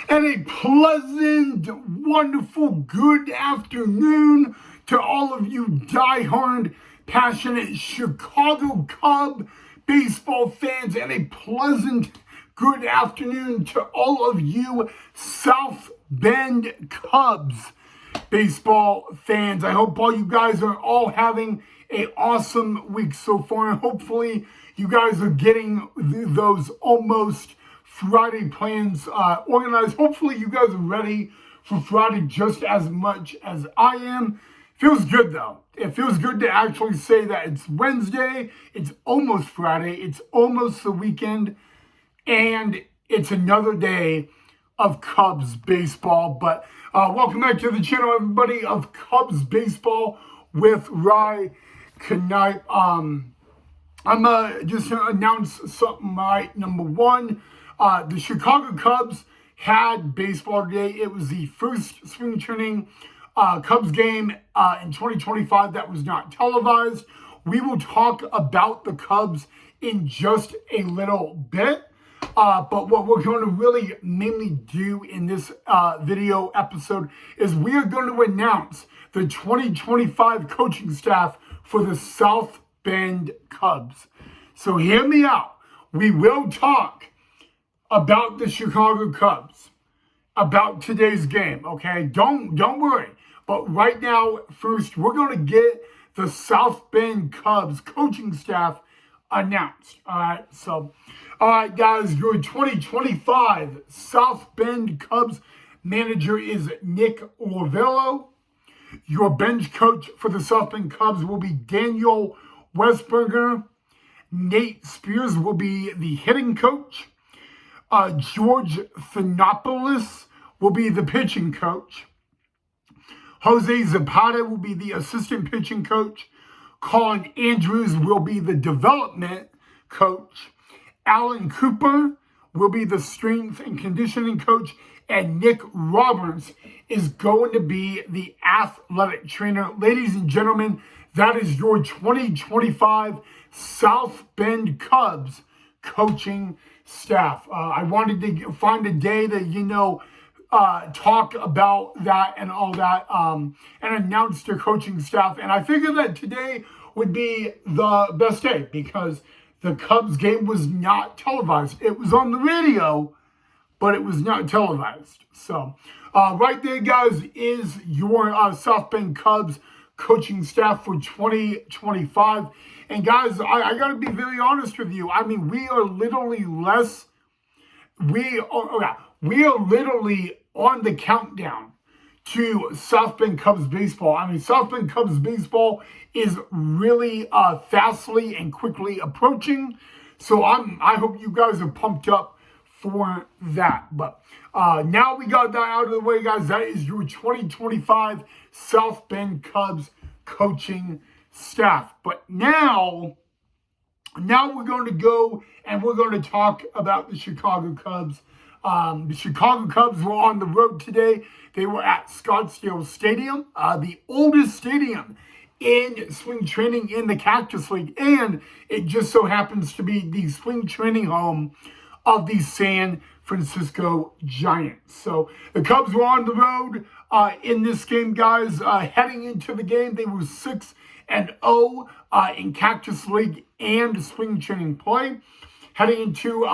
And a pleasant, wonderful good afternoon to all of you diehard, passionate Chicago Cub baseball fans, and a pleasant good afternoon to all of you South Bend Cubs baseball fans. I hope all you guys are all having an awesome week so far, and hopefully you guys are getting those almost Friday plans organized. Hopefully you guys are ready for Friday just as much as I am. Feels good though. It feels good to actually say that it's Wednesday, it's almost Friday, it's almost the weekend, and it's another day of Cubs baseball. But welcome back to the channel, everybody, of Cubs baseball with Rye Knight. I'm just going to announce something right. Number one, the Chicago Cubs had baseball today. It was the first spring training Cubs game in 2025 that was not televised. We will talk about the Cubs in just a little bit. But what we're going to really mainly do in this video episode is we are going to announce the 2025 coaching staff for the South Bend Cubs. So hear me out. We will talk about the Chicago Cubs, about today's game, okay? Don't worry. But right now, first, we're going to get the South Bend Cubs coaching staff announced, all right? So, all right, guys, your 2025 South Bend Cubs manager is Nick Lovello. Your bench coach for the South Bend Cubs will be Daniel Westberger. Nate Spears will be the hitting coach. George Thanopoulos will be the pitching coach. Jose Zapata will be the assistant pitching coach. Colin Andrews will be the development coach. Alan Cooper will be the strength and conditioning coach. And Nick Roberts is going to be the athletic trainer. Ladies and gentlemen, that is your 2025 South Bend Cubs coaching staff. I wanted to find a day that, talk about that and all that, and announce their coaching staff. And I figured that today would be the best day because the Cubs game was not televised. It was on the radio, but it was not televised. So right there, guys, is your South Bend Cubs coaching staff for 2025. And guys, I got to be very honest with you. I mean, we are literally literally on the countdown to South Bend Cubs baseball. I mean, South Bend Cubs baseball is really fastly and quickly approaching. So I hope you guys are pumped up for that. But now we got that out of the way, guys. That is your 2025 South Bend Cubs coaching staff. But now we're going to go and we're going to talk about the Chicago Cubs. The Chicago Cubs were on the road today. They were at Scottsdale Stadium, the oldest stadium in spring training in the Cactus League. And it just so happens to be the spring training home of the San Francisco Giants. So the Cubs were on the road in this game, guys. Heading into the game, they were 6-0 in Cactus League and spring training play. Heading into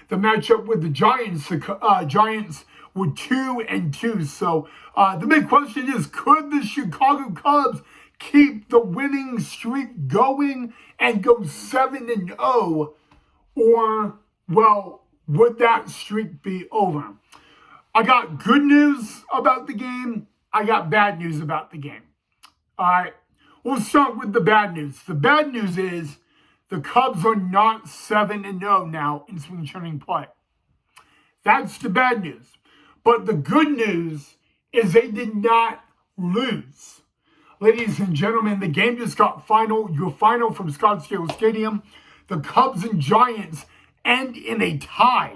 the matchup with the Giants, the Giants were 2-2. So the big question is, could the Chicago Cubs keep the winning streak going and go 7-0, or, well, would that streak be over? I got good news about the game. I got bad news about the game. All right, we'll start with the bad news. The bad news is the Cubs are not 7-0 now in spring training play. That's the bad news. But the good news is they did not lose. Ladies and gentlemen, the game just got your final from Scottsdale Stadium. The Cubs and Giants end in a tie.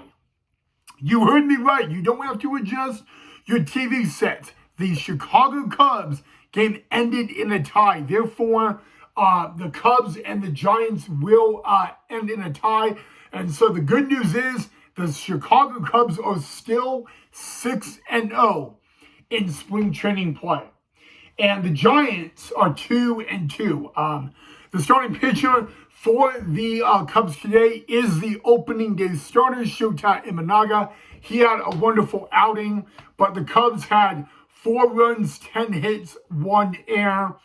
You heard me right. You don't have to adjust your TV sets. The Chicago Cubs game ended in a tie. Therefore, the Cubs and the Giants will end in a tie. And so the good news is The Chicago Cubs are still 6-0 in spring training play. And the Giants are 2-2. The starting pitcher for the Cubs today is the opening day starter, Shota Imanaga. He had a wonderful outing, but the Cubs had 4 runs, 10 hits, 1 error.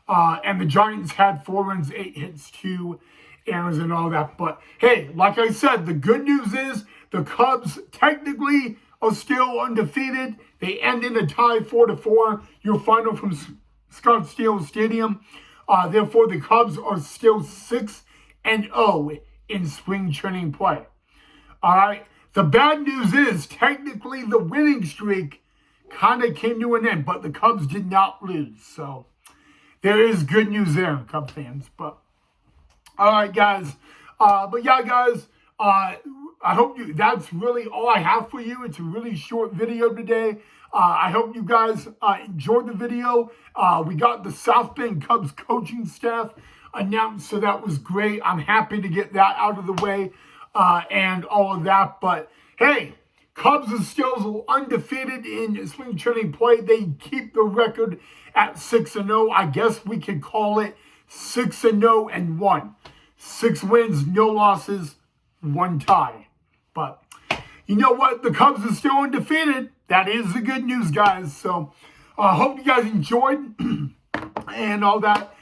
And the Giants had 4 runs, 8 hits, 2 errors and all that. But hey, like I said, the good news is the Cubs technically are still undefeated. They end in a tie 4-4, your final from Scottsdale Stadium. Therefore, the Cubs are still 6-0 in spring training play. All right. The bad news is technically the winning streak kind of came to an end, but the Cubs did not lose. So there is good news there, Cub fans. But all right, guys. But yeah, guys. I hope that's really all I have for you. It's a really short video today. I hope you guys enjoyed the video. We got the South Bend Cubs coaching staff announced, so that was great. I'm happy to get that out of the way and all of that. But hey, Cubs are still undefeated in spring training play. They keep the record at 6-0. I guess we could call it 6-0-1. 6 wins, no losses, 1 tie. But you know what? The Cubs are still undefeated. That is the good news, guys. So I hope you guys enjoyed and all that.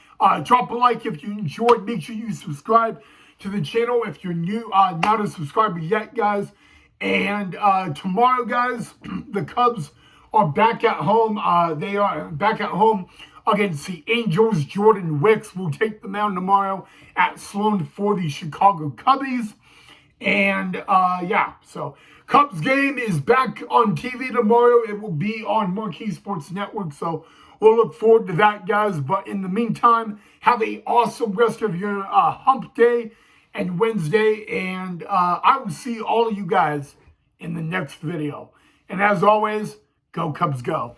Drop a like if you enjoyed. Make sure you subscribe to the channel if you're new, not a subscriber yet, guys. And tomorrow, guys, the Cubs are back at home. They are back at home against the Angels. Jordan Wicks will take the mound tomorrow at Sloan for the Chicago Cubbies. And yeah, so Cubs game is back on TV tomorrow. It will be on Marquee Sports Network. So we'll look forward to that, guys. But in the meantime, have an awesome rest of your hump day and Wednesday. And I will see all of you guys in the next video. And as always, go Cubs go.